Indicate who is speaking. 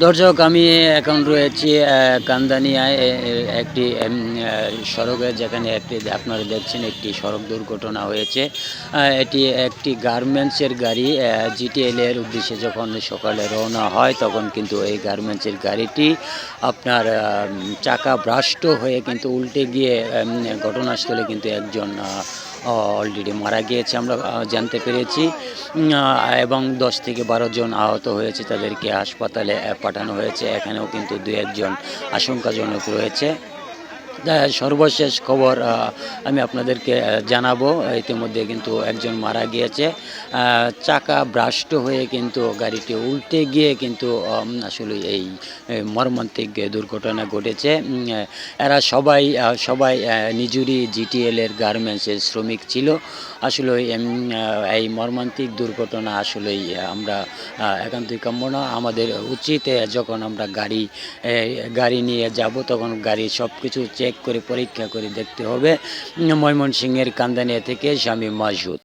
Speaker 1: দর্শক, আমি এখন রয়েছি কান্দানিয়ায় একটি সড়কে, যেখানে একটি আপনারা দেখছেন একটি সড়ক দুর্ঘটনা হয়েছে। এটি একটি গার্মেন্টসের গাড়ি জিটিএল এর উদ্দেশ্যে যখন সকালে রওনা হয়, তখন কিন্তু এই গার্মেন্টসের গাড়িটি আপনার চাকা ভ্রাষ্ট হয়ে কিন্তু উল্টে গিয়ে ঘটনাস্থলে কিন্তু একজন অলরেডি মারা গিয়েছে আমরা জানতে পেরেছি। এবং ১০ থেকে ১২ জন আহত হয়েছে, তাদেরকে হাসপাতালে পাঠানো হয়েছে। এখানেও কিন্তু ২-১ জন আশঙ্কাজনক রয়েছে। সর্বশেষ খবর আমি আপনাদেরকে জানাবো। ইতিমধ্যে কিন্তু একজন মারা গিয়েছে। চাকা ভ্রাষ্ট হয়ে কিন্তু গাড়িটি উল্টে গিয়ে কিন্তু আসলে এই মর্মান্তিক দুর্ঘটনা ঘটেছে। এরা সবাই নিজুরি জিটিএল এর গার্মেন্টসের শ্রমিক ছিল। আসলে এই মর্মান্তিক দুর্ঘটনা আসলেই আমরা একান্তই কাম্য না। আমাদের উচিত যখন আমরা গাড়ি নিয়ে যাব, তখন গাড়ির সব কিছু চেক করে পরীক্ষা করে দেখতে হবে। ময়মনসিংহের কান্দানিয়া থেকে শামীম মাসুদ।